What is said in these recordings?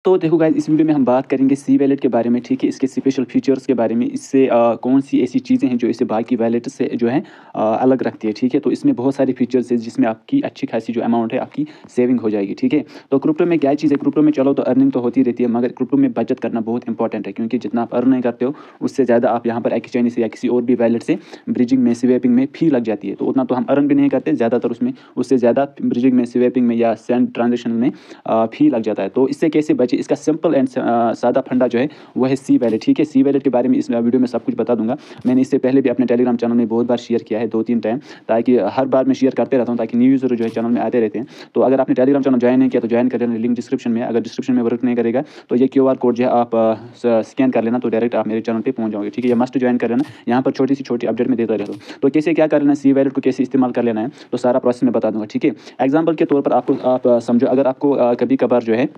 तो देखो गाइस, इस वीडियो में हम बात करेंगे सी वैलेट के बारे में, ठीक है? इसके स्पेशल फीचर्स के बारे में, इससे कौन सी ऐसी चीज़ें हैं जो इसे बाकी वैलेट से जो है अलग रखती है, ठीक है? तो इसमें बहुत सारे फीचर्स हैं जिसमें आपकी अच्छी खासी जो अमाउंट है आपकी सेविंग हो जाएगी, ठीक है? तो क्रिप्टो में क्या चीज़ है, क्रिप्टो में चलो तो अर्निंग तो होती रहती है, मगर क्रिप्टो में बचत करना बहुत इंपॉर्टेंट है, क्योंकि जितना आप अर्न नहीं करते हो उससे ज़्यादा आप यहाँ पर एक्सचेंज से या किसी और भी वैलेट से ब्रिजिंग में, स्वैपिंग में फी लग जाती है। तो उतना तो हम अर्न भी नहीं करते ज़्यादातर उसमें, उससे ज़्यादा ब्रिजिंग में, स्वैपिंग में या सेंड ट्रांजेक्शन में फी लग जाता है। तो इससे कैसे बचे, इसका सिंपल एंड सादा फंडा जो है वो है सी वैलेट, ठीक है? सी वैलेट के बारे में इस वीडियो में सब कुछ बता दूंगा। मैंने इससे पहले भी अपने टेलीग्राम चैनल में बहुत बार शेयर किया है, 2-3 टाइम, ताकि हर बार मैं शेयर करते रहता हूँ ताकि न्यू यूज़र जो है चैनल में आते रहते हैं। तो अगर आपने टेलीग्राम चैनल ज्वाइन नहीं किया तो ज्वाइन कर लेना, लिंक डिस्क्रिप्शन में। अगर डिस्क्रिप्शन में वर्क नहीं करेगा तो ये QR कोड जो है आप स्कैन कर लेना, तो डायरेक्ट आप मेरे चैनल पर पहुँच जाओगे, ठीक है? ये मस्ट ज्वाइन कर लेना, यहाँ पर छोटी सी छोटी अपडेट में देता रहता हूँ। तो कैसे क्या कर लेना, सी वैलेट को कैसे इस्तेमाल कर लेना है, तो सारा प्रोसेस मैं बता दूंगा, ठीक है? एग्जाम्पल के तौर पर आपको आप समझो, अगर आपको कभी कभार जो है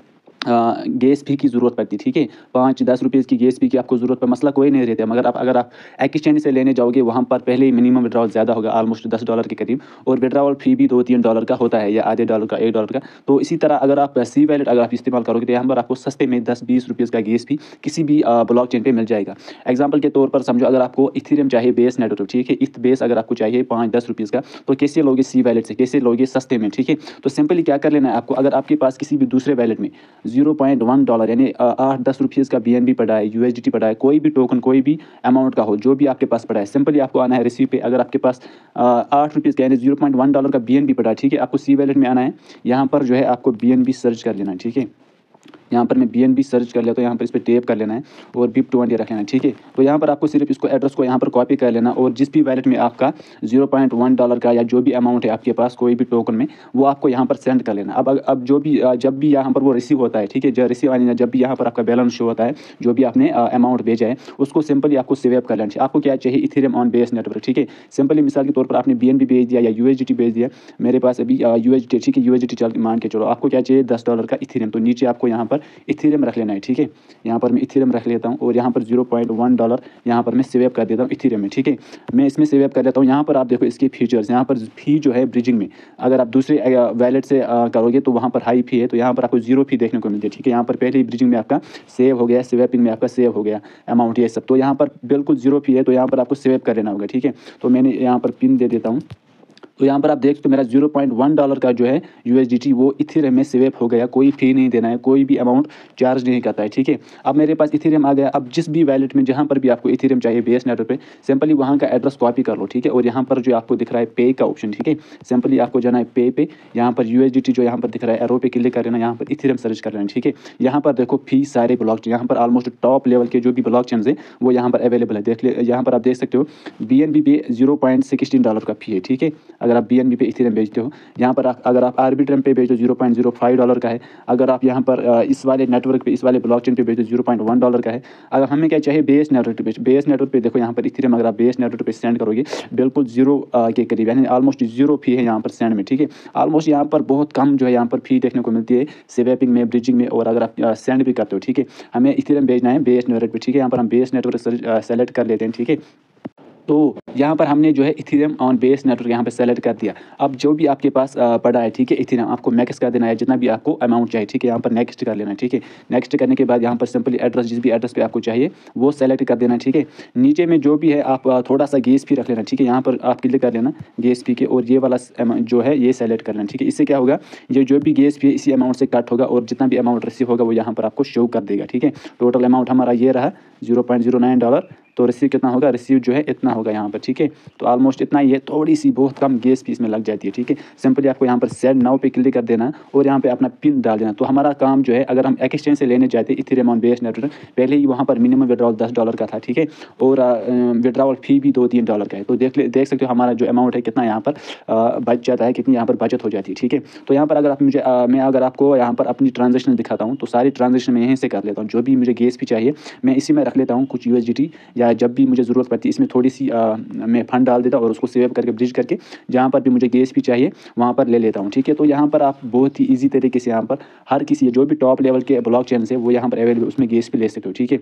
गैस फी की ज़रूरत पड़ती, ठीक है? 5-10 रुपये की गैस फी की आपको ज़रूरत पर मसला कोई नहीं रहता है, मगर अगर आप एक्सचेंज से लेने जाओगे वहाँ पर पहले ही मिनिमम विड्रॉल ज़्यादा होगा, ऑलमोस्ट $10 के करीब, और विड्रॉल फी भी $2-3 का होता है, या आधे डॉलर का, $1 का। तो इसी तरह अगर आप सी वैलेट अगर आप इस्तेमाल करोगे तो यहाँ पर आपको सस्ते में 10-20 रुपये का गैस फी किसी भी ब्लॉक चेन पर मिल जाएगा। एग्जाम्पल के तौर पर समझो, अगर आपको इथेरियम चाहिए बेस नेटवर्क, ठीक है? इथ बेस अगर आपको चाहिए 5-10 रुपये का, तो कैसे लोगे सी वैलेट से, कैसे लोगे सस्ते में, ठीक है? तो सिंपली क्या कर लेना है आपको, अगर आपके पास किसी भी दूसरे वैलेट में $0.1 यानी 8-10 रुपये का BNB पड़ा है, USDT पड़ा है, कोई भी टोकन, कोई भी अमाउंट का हो, जो भी आपके पास पड़ा है, सिंपली आपको आना है रिसीव पे। अगर आपके पास 8 रुपये का यानी $0.1 का BNB पड़ा है, ठीक है? आपको सी वैलेट में आना है, यहाँ पर जो है आपको BNB सर्च कर लेना है, ठीक है? यहाँ पर मैं BNB सर्च कर लेता हूँ, यहाँ पर इस पर टैप कर लेना है और BIP20 रख लेना है, ठीक है? तो यहाँ पर आपको सिर्फ इसको एड्रेस को यहाँ पर कॉपी कर लेना, और जिस भी वैलेट में आपका $0.1 का या जो भी अमाउंट है आपके पास कोई भी टोकन में, वो आपको यहाँ पर सेंड कर लेना। अब जो भी जब भी यहाँ पर वो रिसीव होता है, ठीक है? जब रिसीव आने जब भी यहाँ पर आपका बैलेंस शो होता है, जो भी आपने अमाउंट भेजा है, उसको सिंपली आपको स्वैप कर लेना चाहिए। आपको क्या चाहिए, इथेरियम ऑन बेस नेटवर्क, ठीक है? सिंपली मिसाल के तौर पर आपने BNB भेज दिया या USDT भेज दिया, मेरे पास अभी USDT, ठीक है? USDT चल मान के चलो, आपको क्या चाहिए, $10 का इथेरियम, तो नीचे आपको यहाँ पर इथेरियम रख लेना है, ठीक है? यहाँ पर मैं इथेरियम रख लेता हूँ, और यहाँ पर $0.1 यहाँ पर मैं स्वैप कर देता हूँ इथेरियम में, ठीक है? मैं इसमें स्वैप कर लेता हूँ। यहाँ पर आप देखो इसके फीचर्स, यहाँ पर फी जो है ब्रिजिंग में, अगर आप दूसरे वैलेट से करोगे तो वहाँ पर हाई फी है, तो यहाँ पर आपको 0 फी देखने को मिलती है, ठीक है? यहाँ पर पहले ही ब्रिजिंग में आपका सेव हो गया, स्वैपिंग में आपका सेव हो गया अमाउंट, ये सब। तो यहाँ पर बिल्कुल 0 फी है, तो यहाँ पर आपको स्वैप कर लेना होगा, ठीक है? तो मैंने यहाँ पर पिन दे देता हूँ। तो यहाँ पर आप देख तो मेरा $0.1 का जो है USDT वो इथेरियम में स्वैप हो गया, कोई फ़ी नहीं देना है, कोई भी अमाउंट चार्ज नहीं करता है, ठीक है? अब मेरे पास इथेरियम आ गया। अब जिस भी वैलेट में जहाँ पर भी आपको इथेरियम चाहिए बेस नेटवर्क पे, सिंपली वहाँ का एड्रेस कॉपी कर लो, ठीक है? और यहाँ पर जो आपको दिख रहा है पे का ऑप्शन, ठीक है? सिंपली आपको जाना है पे, यहाँ पर USDT जो यहाँ पर दिख रहा है एरो पे क्लिक कर लेना, यहाँ पर इथेरियम सर्च कर लेना, ठीक है? यहाँ पर देखो फी सारे ब्लॉक चेन, यहाँ पर ऑलमोस्ट टॉप लेवल के जो भी ब्लॉक चेन है वो यहाँ पर अवेलेबल है। देख ले, यहाँ पर आप देख सकते हो BNB पे $0.16 का फी है, ठीक है? अगर आप BNB पे इथेरियम बेचते हो, यहाँ पर अगर आप आर्बिट्रम पे बेचो $0.05 का है। अगर आप यहाँ पर इस वाले नेटवर्क पे, इस वाले ब्लॉकचेन पे बेचो $0.1 का है। अगर हमें क्या चाहिए, बेस नेटवर्क पे बेचो, बेस नेटवर्क पे देखो यहाँ पर इथेरियम अगर आप बेस नेटवर्क पे सेंड करोगे बिल्कुल 0 के करीब, यानी ऑलमोस्ट 0 फी है यहाँ पर सेंड में, ठीक है? ऑलमोस्ट यहाँ पर बहुत कम जो है यहाँ पर फी देखने को मिलती है स्वैपिंग में, ब्रिजिंग में, और अगर आप सेंड भी करते हो, ठीक है? हमें इथेरियम भेजना है बेस नेटवर्क पे, ठीक है? यहाँ पर हम बेस नेटवर्क सेलेक्ट कर लेते हैं, ठीक है? तो यहाँ पर हमने जो है इथेरियम ऑन बेस नेटवर्क यहाँ पे सेलेक्ट कर दिया। अब जो भी आपके पास पड़ा है, ठीक है, इथेरियम आपको मैक्स कर देना है, जितना भी आपको अमाउंट चाहिए, ठीक है? यहाँ पर नेक्स्ट कर लेना है, ठीक है? नेक्स्ट करने के बाद यहाँ पर सिंपली एड्रेस, जिस भी एड्रेस पे आपको चाहिए वो सेलेक्ट कर देना, ठीक है? नीचे में जो भी है आप थोड़ा सा गैस फी रख लेना, ठीक है? यहाँ पर आप क्लिक कर लेना गैस फी के, और ये वाला जो है ये सेलेक्ट कर लेना, ठीक है? इससे क्या होगा, ये जो भी गैस फी है इसी अमाउंट से कट होगा, और जितना भी अमाउंट रिसीव होगा वो यहाँ पर आपको शो कर देगा, ठीक है? टोटल अमाउंट हमारा ये रहा $0.09, तो रिसीव कितना होगा, रिसीव जो है इतना होगा यहाँ पर, ठीक है? तो ऑलमोस्ट इतना ही है, थोड़ी सी बहुत कम गैस फीस में लग जाती है, ठीक है? सिंपली आपको यहाँ पर सेंड नाउ पे क्लिक कर देना, और यहाँ पे अपना पिन डाल देना। तो हमारा काम जो है, अगर हम एक्सचेंज से लेने जाते इथेरियम ऑन बेस नेटवर्क, पहले ही वहाँ पर मिनिमम विड्रॉल $10 का था, ठीक है? और विड्रॉल फी भी $2-3 का है। तो देख सकते हो हमारा जो अमाउंट है कितना यहाँ पर बच जाता है, कितनी यहाँ पर बचत हो जाती है, ठीक है? तो यहाँ पर अगर आप मुझे मैं अगर आपको यहाँ पर अपनी ट्रांजेक्शन दिखाता हूँ, तो सारी ट्रांजेक्शन मैं यहीं से कर लेता हूँ। जो भी मुझे गैस फी चाहिए मैं इसी में रख लेता हूँ कुछ USDT, या जब भी मुझे ज़रूरत पड़ती है इसमें थोड़ी सी मैं फंड डाल देता हूँ, और उसको सेव करके ब्रिज करके जहाँ पर भी मुझे गैस भी चाहिए वहाँ पर ले लेता हूँ, ठीक है? तो यहाँ पर आप बहुत ही ईजी तरीके से यहाँ पर हर किसी जो भी टॉप लेवल के ब्लॉक चेन है वो यहाँ पर अवेलेबल, उसमें गैस भी ले सकते हो, ठीक है?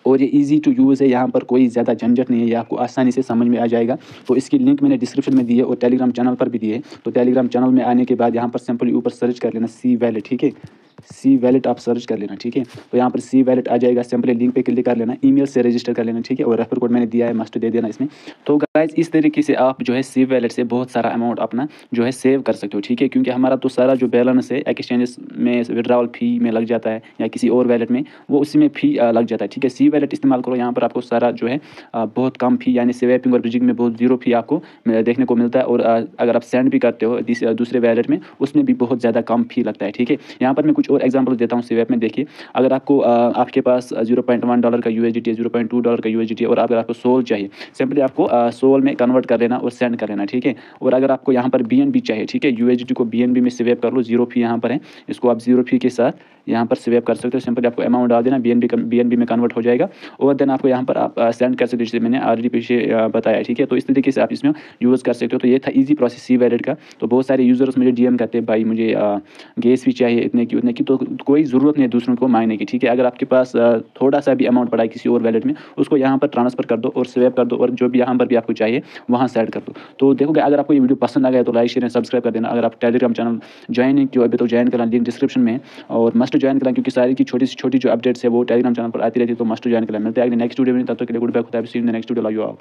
और ये ईज़ी टू यूज़ है, यहाँ पर कोई ज़्यादा झंझट नहीं है, ये आपको आसानी से समझ में आ जाएगा। तो इसकी लिंक मैंने डिस्क्रिप्शन में दी है और टेलीग्राम चैनल पर भी दी है। तो टेलीग्राम चैनल में आने के बाद यहाँ पर सिंपली ऊपर सर्च कर लेना सी वैलेट, ठीक है। सी वैलेट आप सर्च कर लेना, ठीक है। तो यहाँ पर सी वैलेट आ जाएगा, सिंपली लिंक पे क्लिक कर लेना, ईमेल से रजिस्टर कर लेना, ठीक है। और रेफर कोड मैंने दिया है, मस्ट दे देना इसमें। तो गाइस इस तरीके से आप जो है सी वैलेट से बहुत सारा अमाउंट अपना जो है सेव कर सकते हो, ठीक है। क्योंकि हमारा तो सारा जो बैलेंस है एक्सचेंजेस में विड्रॉवल फ़ी में लग जाता है या किसी और वैलेट में, वो उसी में फ़ी लग जाता है, ठीक है। सी वैलेट इस्तेमाल करो, यहाँ पर आपको सारा जो है बहुत कम फ़ी, यानी स्वैपिंग और ब्रिजिंग में बहुत ज़ीरो फ़ी आपको देखने को मिलता है। और अगर आप सेंड भी करते हो दूसरे वैलेट में, उसमें भी बहुत ज़्यादा कम फ़ी लगता है, ठीक है। यहाँ पर मैं कुछ और एग्जाम्पल देता हूँ स्वेप में। देखिए, अगर आपको आपके पास $0.1 का USDT है, $0.2 का USDT है और अगर आपको सोल चाहिए, सिंपली आपको सोल में कन्वर्ट कर लेना और सेंड कर लेना, ठीक है। और अगर आपको यहाँ पर BNB चाहिए, ठीक है, USDT को BNB में स्वेप कर लो, ज़ीरो फ़ी यहाँ पर है, इसको आप ज़ीरो फ़ी के साथ यहाँ पर स्वेप कर सकते हो। सिंपली आपको अमाउंट डाल देना, BNB में कन्वर्ट हो जाएगा और देन आपको यहाँ पर आप सेंड कर सकते हो, जैसे मैंने ऑलरेडी पीछे बताया, ठीक है। तो इस तरीके से आप इसमें यूज़ कर सकते हो। तो ये था ईजी प्रोसेस सी वैलेट का। तो बहुत सारे यूज़र्स मुझे DM करते हैं, भाई मुझे गैस भी चाहिए इतने की उतने की। तो कोई ज़रूरत नहीं है दूसरों को मांगने की, ठीक है। अगर आपके पास थोड़ा सा भी अमाउंट पड़ा है किसी और वैलेट में, उसको यहाँ पर ट्रांसफ़र कर दो और स्वेप कर दो और जो भी यहाँ पर भी आपको चाहिए वहाँ सेंड कर दो। तो देखोगे, अगर आपको ये वीडियो पसंद आ गया तो लाइक शेयर एंड सब्सक्राइब कर देना। अगर आप टेलीग्राम चैनल ज्वाइन नहीं किया अभी तो ज्वाइन करना, लिंक डिस्क्रिप्शन में है और मस्ट ज्वाइन करना, क्योंकि सारी की छोटी से छोटी जो अपडेट्स है वो टेलीग्राम चैनल पर आती रहती है। तो मस्ट ज्वाइन करना। मिलते हैं अगले नेक्स्ट वीडियो में, तब तक के लिए गुड बाय, खुदा हाफिज़, see you in the next video, love you all.